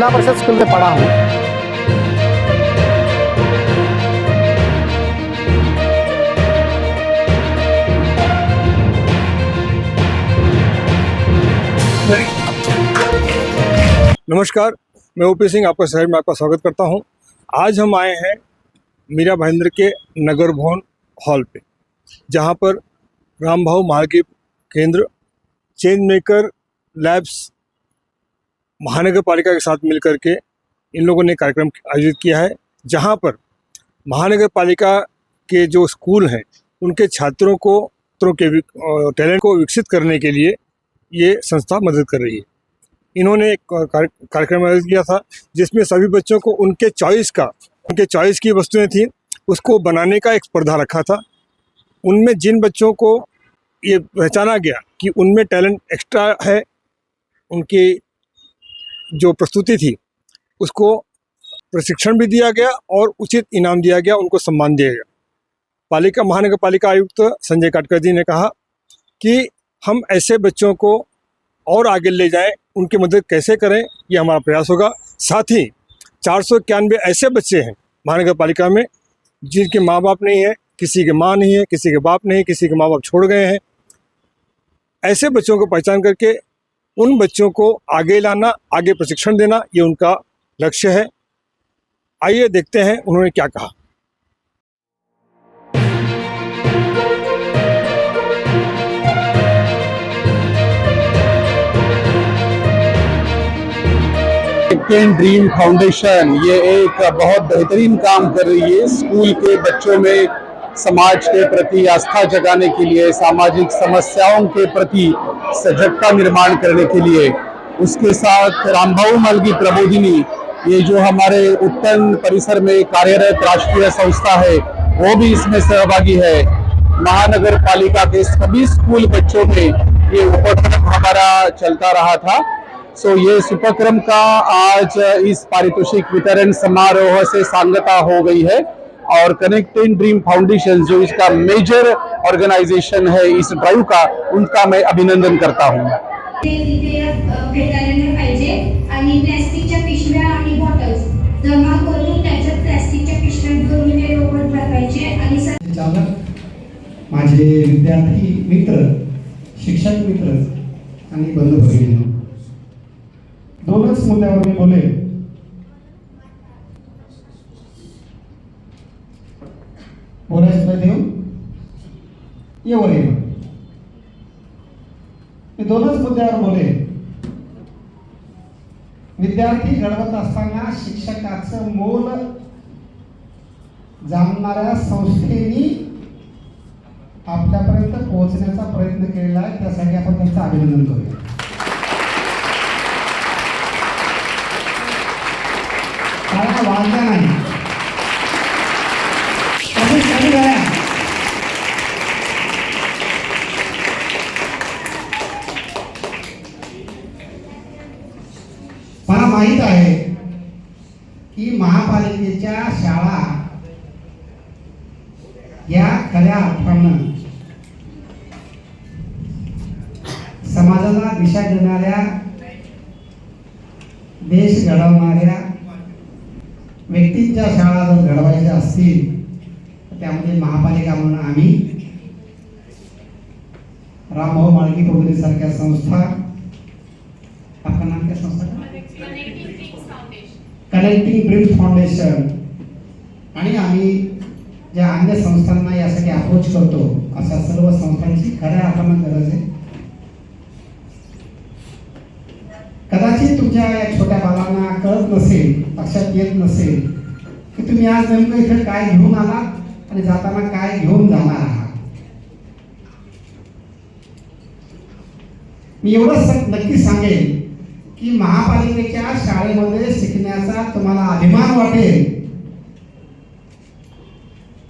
जिला परिषद स्कूल में पढ़ा हूँ। नमस्कार, मैं ओपी सिंह आपका शहर में आपका स्वागत करता हूं। आज हम आए हैं मीरा भाईंदर के नगर भवन हॉल पे, जहां पर रामभाऊ म्हाळगी केंद्र, चेंज मेकर लैब्स, महानगर पालिका के साथ मिलकर के इन लोगों ने कार्यक्रम आयोजित किया है, जहां पर महानगर पालिका के जो स्कूल हैं उनके छात्रों के टैलेंट को विकसित करने के लिए ये संस्था मदद कर रही है। इन्होंने एक कार्यक्रम आयोजित किया था जिसमें सभी बच्चों को उनके चॉइस की वस्तुएं थी, उसको बनाने का एक स्पर्धा रखा था। उनमें जिन बच्चों को ये पहचाना गया कि उनमें टैलेंट एक्स्ट्रा है, उनकी जो प्रस्तुति थी उसको प्रशिक्षण भी दिया गया और उचित इनाम दिया गया, उनको सम्मान दिया गया। महानगर पालिका आयुक्त संजय काटकर जी ने कहा कि हम ऐसे बच्चों को और आगे ले जाएं, उनकी मदद कैसे करें, ये हमारा प्रयास होगा। साथ ही 491 ऐसे बच्चे हैं महानगर पालिका में जिनके माँ बाप नहीं है, किसी के माँ नहीं है, किसी के बाप नहीं, किसी के माँ बाप छोड़ गए हैं। ऐसे बच्चों को पहचान करके उन बच्चों को आगे लाना, आगे प्रशिक्षण देना, ये उनका लक्ष्य है। आइए देखते हैं उन्होंने क्या कहा। कनेक्टिंग ड्रीम फाउंडेशन ये एक बहुत बेहतरीन काम कर रही है स्कूल के बच्चों में समाज के प्रति आस्था जगाने के लिए, सामाजिक समस्याओं के प्रति सजगता निर्माण करने के लिए। उसके साथ रामभाऊ म्हाळगी प्रबोधिनी, ये जो हमारे उत्तन परिसर में कार्यरत राष्ट्रीय संस्था है, वो भी इसमें सहभागी है। महानगर पालिका के सभी स्कूल बच्चों में ये उपक्रम हमारा चलता रहा था। ये इस उपक्रम का आज इस पारितोषिक वितरण समारोह से सांगता हो गई है और कनेक्टिंग ड्रीम फाउंडेशन जो इसका मेजर ऑर्गेनाइजेशन है इस ड्राइव का, उनका मैं अभिनंदन करता हूँ। प्लास्टिकच्या पिशव्या आणि बॉटल्स जमा करून त्याच्यात प्लास्टिकच्या पिशव्या दोन्ही रोबोट भरवायचे आणि माझे विद्यार्थी मित्र, शिक्षक मित्र आणि बंधू भगिनी, दोनच मुद्द्यावर मी बोले। बोलायचं देऊ ये वर ये, मी दोनच मुद्द्यावर बोले। विद्यार्थी घडवत असताना शिक्षकाचं मोल जाणणाऱ्या संस्थेने आपल्यापर्यंत पोहोचण्याचा प्रयत्न केलेला आहे, त्यासाठी आपण त्यांचं अभिनंदन करूया। वाढल्या नाही मला माहित आहे की महापालिकेच्या शाळा या खऱ्या अर्थानं समाजाला दिशा देणाऱ्या, देश घडवणाऱ्या व्यक्तींच्या शाळा जर घडवायच्या असतील तर त्यामध्ये महापालिका म्हणून आम्ही रामभाऊ म्हाळगी प्रबोधिनी सारख्या संस्था, आपलं नाम काय संस्था? कनेक्टिंग ड्रीम फाउंडेशन, आणि आम्ही ज्या अन्य संस्थांना यासाठी अप्रोच करतो अशा सर्व संस्थांची खऱ्या अर्थानं गरज आहे। कदाचित तुमच्या या छोट्या बाळांना कळत नसेल, लक्षात येत नसेल की तुम्ही आज नेमकं इथे काय घेऊन आलात आणि जाताना काय घेऊन जाणार आहात। मी एवढंच नक्की सांगेन की महापालिकेच्या शाळेमध्ये शिकण्याचा तुम्हाला अभिमान वाटेल,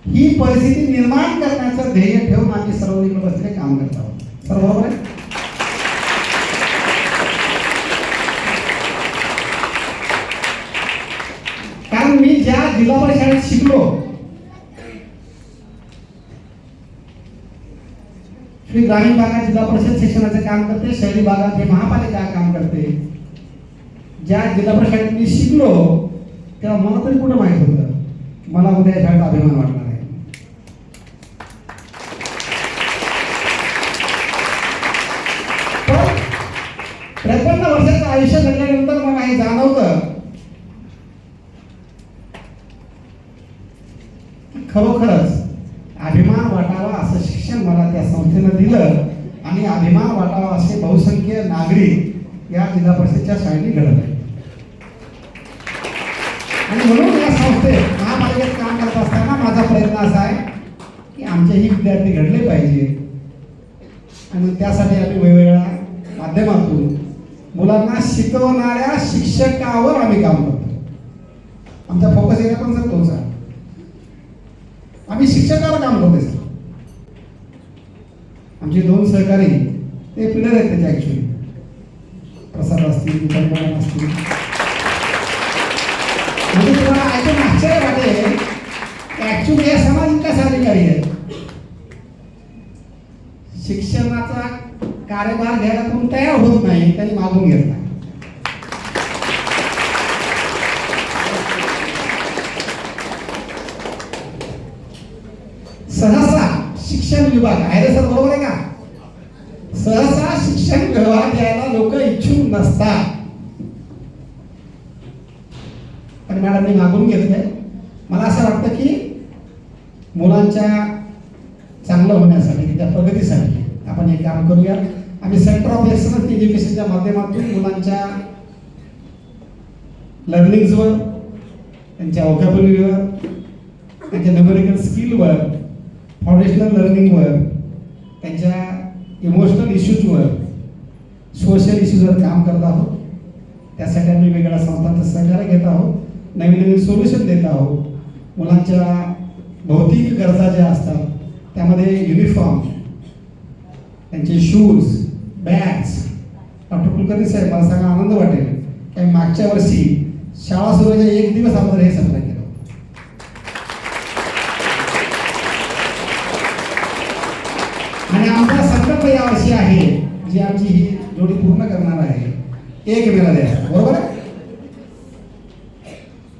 ही परिस्थिती निर्माण करण्याचं ध्येय ठेवून आम्ही सर्व बसले काम करत आहोत। सर्व बरोबर आहे? कारण मी ज्या जिल्हा परिषदेत शिकलो, श्री ग्रामीण भागात जिल्हा परिषद शिक्षणाचं काम करते, शहरी भागात हे महापालिका काम करते। ज्या जिल्हा परिषद शाळेत मी शिकलो तेव्हा मला तरी कुठं माहीत होतं मला उद्या या शाळेचा अभिमान वाटणार आहे. पण 53 वर्षाचं आयुष्य घडल्यानंतर मला हे जाणवतं की खरोखरच अभिमान वाटावा असं शिक्षण मला त्या संस्थेनं दिलं आणि अभिमान वाटावा असे बहुसंख्य नागरिक या जिल्हा परिषदेच्या शाळेने घडवले. आणि म्हणून या संस्थेत महापालिकेत काम करत असताना माझा प्रयत्न असा आहे की आमचेही विद्यार्थी घडले पाहिजे आणि त्यासाठी आम्ही वेगवेगळ्या माध्यमातून मुलांना शिकवणाऱ्या शिक्षकावर आम्ही काम करतो. आमचा फोकस एरिया पण सर तोच आहे. आम्ही शिक्षकावर काम करतो सर. आमचे 2 सहकारी ते पिलर आहेत त्याचे ॲक्च्युली प्रसाद असतील कल्पना असतील. म्हणजे तुम्हाला ऐकून आश्चर्य वाटेल ॲक्च्युली हे समाज विकास अधिकारी आहेत. शिक्षणाचा कार्यभार घ्यायला कोण तयार होत नाही त्यांनी मागून घेतला. सहसा शिक्षण विभाग आहे रे सर, बरोबर आहे का? सहसा शिक्षण विभाग द्यायला लोक इच्छुक नसतात. पण मॅडमनी मागून घेतलंय. मला असं वाटतं की मुलांच्या चांगलं होण्यासाठी त्याच्या प्रगतीसाठी आपण हे काम करूया. आम्ही सेंटर ऑफ एक्सलन्स एज्युकेशनच्या माध्यमातून मुलांच्या लर्निंग्सवर, त्यांच्या व्होकॅब्युलरीवर, त्यांच्या न्यूमेरिकल स्किलवर, फाउंडेशनल लर्निंगवर, त्यांच्या इमोशनल इश्यूजवर, सोशल इश्यूजवर काम करत आहोत. त्यासाठी आम्ही वेगवेगळ्या संस्थांचं सहकार्य घेत आहोत. नवीन नवीन सोल्युशन देत आहोत. मुलांच्या भौतिक गरजा ज्या असतात त्यामध्ये युनिफॉर्म, त्यांचे शूज, बॅग्स. डॉक्टर कुलकर्णी साहेब, मला सांगा आनंद वाटेल की मागच्या वर्षी शाळा सुरू व्हायच्या 1 दिवस अगोदर हे सप्लाय केलं. आणि आमचा संकल्प यावर्षी आहे, जी आमची ही जोडी पूर्ण करणार आहे, 1 मेला द्यायचा. बरोबर आहे?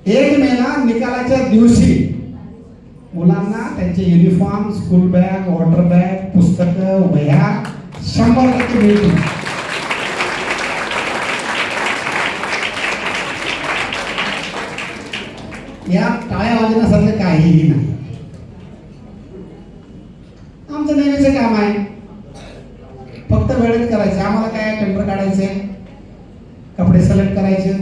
1 मेला निकालाच्या दिवशी मुलांना त्यांचे uniform, school bag, water bag, पुस्तकं, वह्या 100% मिळतील. या टाळ्या वाजवण्यासारखं काहीही नाही. आमचं नेहमीचं काम आहे, फक्त वेळेत करायचं. आम्हाला काय टेंडर काढायचे, कपडे सिलेक्ट करायचे,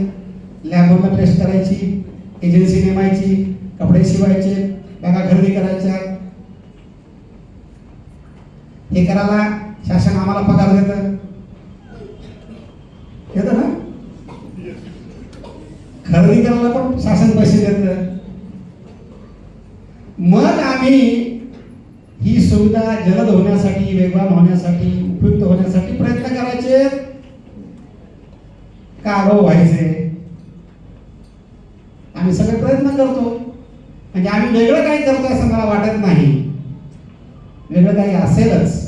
लॅबवरनं टेस्ट करायची, एजन्सी नेमायची, कपडे शिवायचे, बॅगा खरेदी करायच्या. हे करायला शासन आम्हाला पगार देतं ना. खरेदी करायला पण शासन पैसे देतं. मग आम्ही ही सुविधा जलद होण्यासाठी, वेगवान होण्यासाठी, उपयुक्त होण्यासाठी प्रयत्न करायचे का आगाऊ व्हायचे. आम्ही सगळे प्रयत्न करतो. म्हणजे आम्ही वेगळं काही करतो असं मला वाटत नाही. वेगळं काही असेलच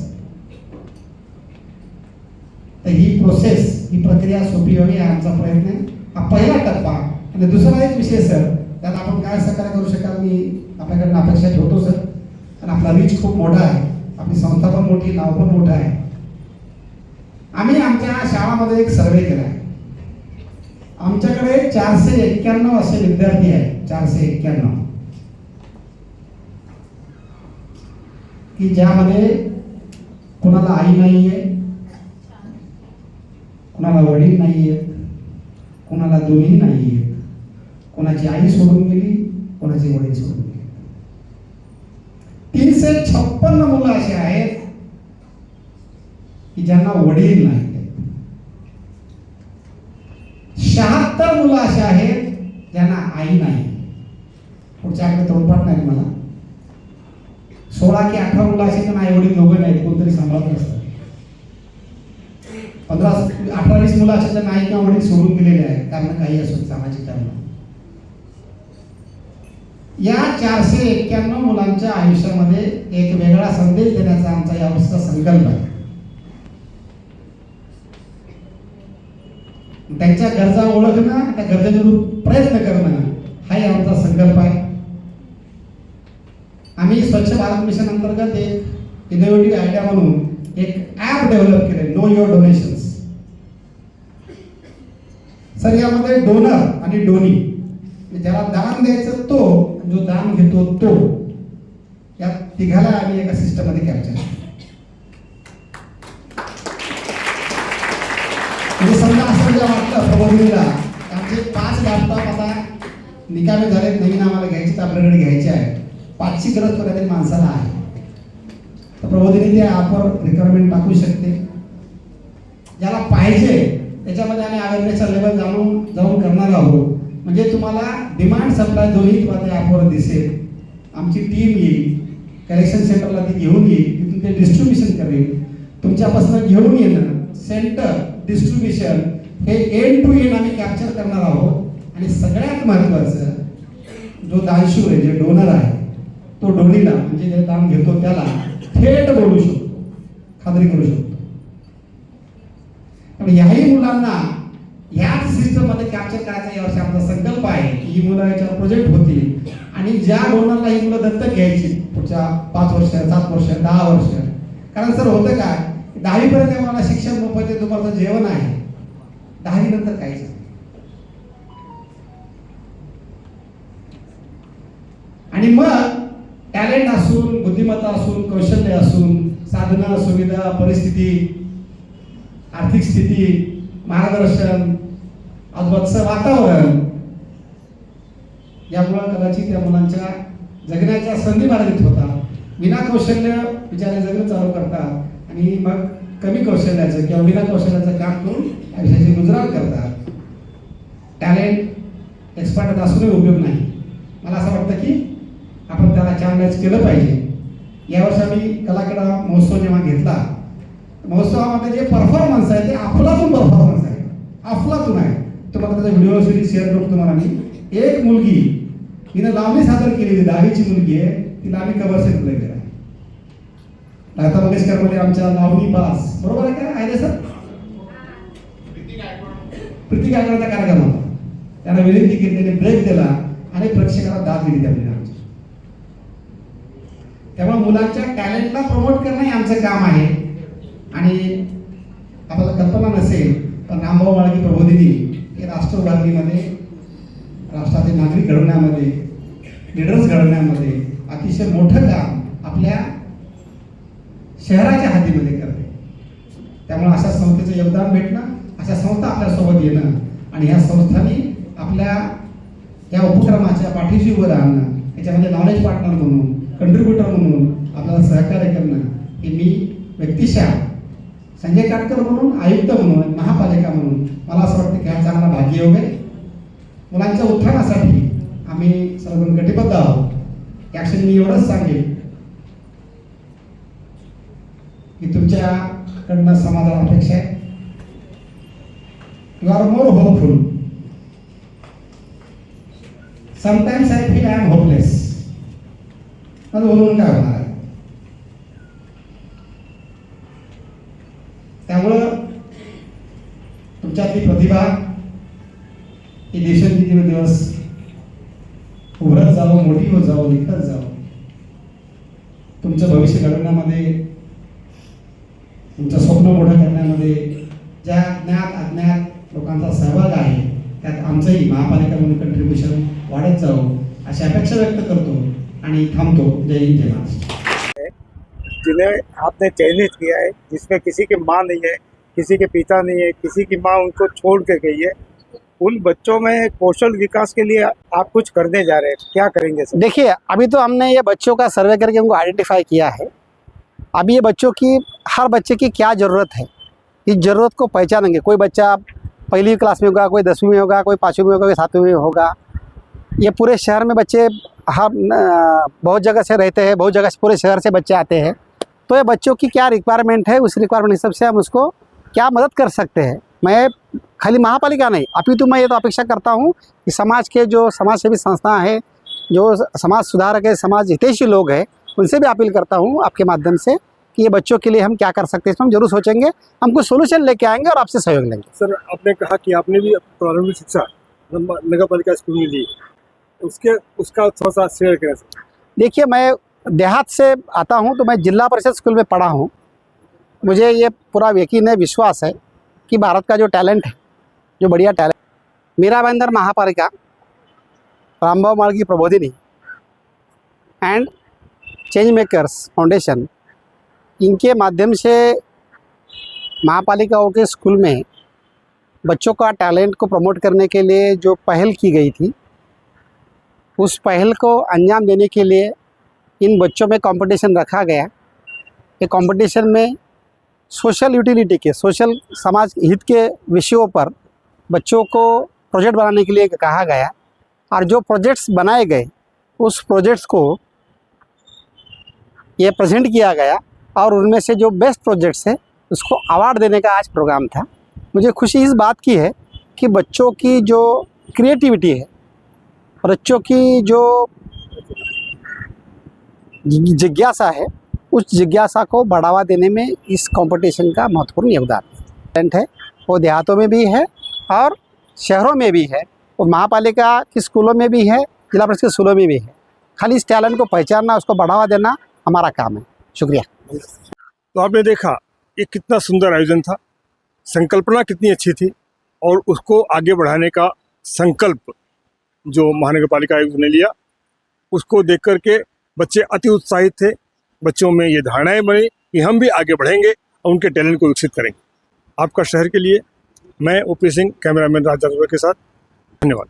तर ही प्रोसेस, ही प्रक्रिया सोपी व्हावी हा आमचा प्रयत्न आहे. हा पहिला टप्पा. आणि दुसरा एक विषय सर, त्यात आपण काय सहकार्य करू शकाल मी आपल्याकडनं अपेक्षा ठेवतो सर. आणि आपला रीच खूप मोठा आहे, आपली संस्था पण मोठी, नाव पण मोठं आहे. आम्ही आमच्या शाळामध्ये एक सर्वे केला आहे. आमच्याकडे 491 असे विद्यार्थी आहेत, 491, की ज्यामध्ये कुणाला आई नाहीये, कुणाला वडील नाहीये, कुणाला दोन्ही नाहीये, कोणाची आई सोडून गेली, कोणाचे वडील सोडून गेले. 356 मुलं अशी आहेत की ज्यांना वडील नाही. 76 मुलं अशी आहेत ज्यांना आई नाही. पुढच्या आकडे तोंडपाठ नाही मला. 16 की 18 मुलं अशी त्यांना आई वडील दोघं नाहीत, कोणतरी सांभाळत असतात. 18-20 मुलं अशी त्यांना आई किंवा वडील सोडून गेलेले आहेत, कारण काही असो सामाजिक कारण. या 491 मुलांच्या आयुष्यामध्ये एक वेगळा संदेश देण्याचा आमचा यावर्षीचा संकल्प आहे. त्यांच्या गरजा ओळखणं, त्या गरजेनुरूप प्रयत्न करणं हाही आमचा संकल्प आहे. आम्ही स्वच्छ भारत मिशन अंतर्गत एक इनोव्हेटिव्ह आयडिया म्हणून एक ॲप डेव्हलप केले, नो युअर डोनेशन्स. सर यामध्ये डोनर आणि डोनी, ज्याला दान द्यायचं तो, जो दान घेतो तो, या तिघाला आम्ही एका सिस्टममध्ये कॅप्चर केलं. म्हणजे समजा असं जेव्हा वाटतं प्रबोधिनीला आमचे 5 लॅपटॉप आता निकामी झालेत, नवीन आम्हाला घ्यायचे, तर आपल्याकडे घ्यायचे आहे, 5ची गरज पर्यंत माणसाला आहे, तर प्रबोधिनी त्या ॲपवर रिक्वायरमेंट टाकू शकते. ज्याला पाहिजे त्याच्यामध्ये आम्ही अवेअरनेसचा लेवल जाऊन करणार आहोत. म्हणजे तुम्हाला डिमांड सप्लाय दोन्ही तुम्हाला त्या ॲपवर दिसेल. आमची टीम येईल, कलेक्शन सेंटरला ती घेऊन येईल, तिथून ते डिस्ट्रीब्युशन करेल. तुमच्यापासून घेऊन येणं, सेंटर, डिस्ट्रीब्युशन हे एंड टू एंड आम्ही कॅप्चर करणार आहोत. आणि सगळ्यात महत्त्वाचं, जो दानशूर आहे, जे डोनर आहे, तो डोनीला म्हणजे जे दान घेतो त्याला थेट बोलू शकतो, खात्री करू शकतो. पण याही मुलांना ह्याच सिस्टममध्ये कॅप्चर करायचा यावर्षी आमचा संकल्प आहे की ही मुलं याच्यावर प्रोजेक्ट होतील. आणि ज्या डोनरला ही मुलं दत्तक घ्यायची पुढच्या 5 वर्ष, 7 वर्ष, 10 वर्ष. कारण सर होतं काय, 10वी पर्यंत मला शिक्षण मोफत आहे, दुपारचं जेवण आहे, 10वी नंतर काहीच नाही. आणि मग टॅलेंट असून, बुद्धिमत्ता असून, कौशल्य असून, साधनं, सुविधा, परिस्थिती, आर्थिक स्थिती, मार्गदर्शन, आजूबाजूचं वातावरण यामुळं कदाचित त्या मुलांच्या जगण्याच्या संधी बाधित होतात. विना कौशल्य बिचारे जगणं चालू करतात आणि मग कमी कौशल्याचं किंवा विना कौशल्याचं काम करून आयुष्याची गुजरात करतात. टॅलेंट एक्सपर्ट असूनही उपयोग नाही. मला असं वाटतं की आपण त्याला चॅलेंज केलं पाहिजे. यावर्षी आम्ही कलाक्रीडा महोत्सव जेव्हा घेतला, महोत्सवामध्ये जे परफॉर्मन्स आहे ते अफलातून परफॉर्मन्स आहे, अफलातून आहे. तुम्हाला त्याचा व्हिडिओ शेअर करतो तुम्हाला मी. एक मुलगी हिनं लावणी सादर केलेली, 10वीची मुलगी आहे, तिला आम्ही कव्हर सेट प्ले केला. लता मंगेशकरमध्ये आमच्या लावणी बास, बरोबर आहे का, आहे ना सर? प्रीती गायकवाडचा कार्यक्रम होता. त्यांना विनंती केली, त्याने ब्रेक दिला आणि प्रेक्षकाला दाद दिली त्या मुलांची. त्यामुळे मुलांच्या टॅलेंटला प्रमोट करणं हे आमचं काम आहे. आणि आपल्याला कल्पना नसेल पण रामभाऊ म्हाळगी प्रबोधिनी हे राष्ट्र उभारणीमध्ये, राष्ट्राचे नागरिक घडवण्यामध्ये, लीडर्स घडवण्यामध्ये अतिशय मोठं काम आपल्या शहराच्या हद्दीमध्ये करते. त्यामुळे अशा संस्थेचं योगदान भेटणं, अशा संस्था आपल्यासोबत येणं आणि ह्या संस्थांनी आपल्या या उपक्रमाच्या पाठीशी उभं राहणं, याच्यामध्ये नॉलेज पार्टनर म्हणून, कंट्रीब्युटर म्हणून आपल्याला सहकार्य करणं, हे मी व्यक्तिशः संजय काटकर म्हणून, आयुक्त म्हणून, महापालिका म्हणून मला असं वाटतं की हा चांगला भाग्ययोग आहे. मुलांच्या उत्थानासाठी आम्ही सर्वजण कटिबद्ध आहोत. या क्षणी मी एवढंच सांगेन की तुमच्याकडनं समाजाला अपेक्षा आहे. You are more hopeful. Sometimes I feel I am hopeless. माझं बोलून काय होणार आहे? त्यामुळं तुमच्यातली प्रतिभा ही दिवसेंदिवस उभरत जावं, मोठी होत जावं, निघत जावं. तुमचं भविष्य घडवण्यामध्ये, तुमचं स्वप्न मोठं करण्यामध्ये ज्या ज्ञात अज्ञात लोकांचा सहभाग आहे त्यात आमचंही महापालिका म्हणून कंट्रीब्युशन वाढत जावं अशी अपेक्षा व्यक्त करतो आणि थांबतो. जय हिंद, जय महाराष्ट्र. जिन्हें आपने चयनित किया है, जिसमें किसी की माँ नहीं है, किसी के पिता नहीं है, किसी की माँ उनको छोड़ के गई है, उन बच्चों में कौशल विकास के लिए आप कुछ करने जा रहे हैं, क्या करेंगे सर? देखिए, अभी तो हमने ये बच्चों का सर्वे करके उनको आइडेंटिफाई किया है. अभी ये बच्चों की, हर बच्चे की क्या ज़रूरत है, इस ज़रूरत को पहचानेंगे. कोई बच्चा पहली क्लास में होगा, कोई 10वीं में होगा, कोई 5वीं में होगा, कोई 7वीं में होगा. ये पूरे शहर में बच्चे बहुत जगह से रहते हैं, बहुत जगह से पूरे शहर से बच्चे आते हैं. तो ये बच्चों की क्या रिक्वायरमेंट है, उस रिक्वायरमेंट हिसाब से हम उसको क्या मदद कर सकते हैं. मैं खाली महापालिका नहीं, अपितु मैं ये तो अपेक्षा करता हूँ कि समाज के जो समाजसेवी संस्था हैं, जो समाज सुधारक है, समाज हितैषी लोग हैं, उनसे भी अपील करता हूँ आपके माध्यम से कि ये बच्चों के लिए हम क्या कर सकते हैं, इसमें हम जरूर सोचेंगे, हम कुछ सोल्यूशन लेके आएंगे और आपसे सहयोग लेंगे। सर, आपने कहा कि आपने भी प्रारंभिक शिक्षा नगर पालिका स्कूल में ली, उसका थोड़ा सा शेयर करें सर। देखिए, मैं देहात से आता हूँ, तो मैं जिला परिषद स्कूल में पढ़ा हूँ। मुझे ये पूरा यकीन है, विश्वास है कि भारत का जो टैलेंट है, जो बढ़िया टैलेंट, मीरा भाईंदर महापालिका, रामभाऊ माळगी प्रबोधिनी एंड चेंज मेकर्स फाउंडेशन, इनके माध्यम से महापालिकाओं के स्कूल में बच्चों का टैलेंट को प्रमोट करने के लिए जो पहल की गई थी, उस पहल को अंजाम देने के लिए इन बच्चों में कंपटीशन रखा गया। ये कंपटीशन में सोशल यूटिलिटी के, सोशल समाज हित के विषयों पर बच्चों को प्रोजेक्ट बनाने के लिए कहा गया, और जो प्रोजेक्ट्स बनाए गए उस प्रोजेक्ट्स को ये प्रेजेंट किया गया, और उनमें से जो बेस्ट प्रोजेक्ट्स है उसको अवार्ड देने का आज प्रोग्राम था। मुझे खुशी इस बात की है कि बच्चों की जो क्रिएटिविटी है, बच्चों की जो जिज्ञासा है, उस जिज्ञासा को बढ़ावा देने में इस कंपटीशन का महत्वपूर्ण योगदान टैलेंट है। वो देहातों में भी है और शहरों में भी है, वो महापालिका के स्कूलों में भी है, जिला परिषद के स्कूलों में भी है। खाली इस टैलेंट को पहचानना, उसको बढ़ावा देना हमारा काम है। शुक्रिया। तो आपने देखा ये कितना सुंदर आयोजन था, संकल्पना कितनी अच्छी थी, और उसको आगे बढ़ाने का संकल्प जो महानगर पालिका आयुक्त ने लिया, उसको देख कर के बच्चे अति उत्साहित थे। बच्चों में ये धारणाएं बनी कि हम भी आगे बढ़ेंगे और उनके टैलेंट को विकसित करेंगे। आपका शहर के लिए मैं ओपी सिंह, कैमरामैन राज के साथ, धन्यवाद।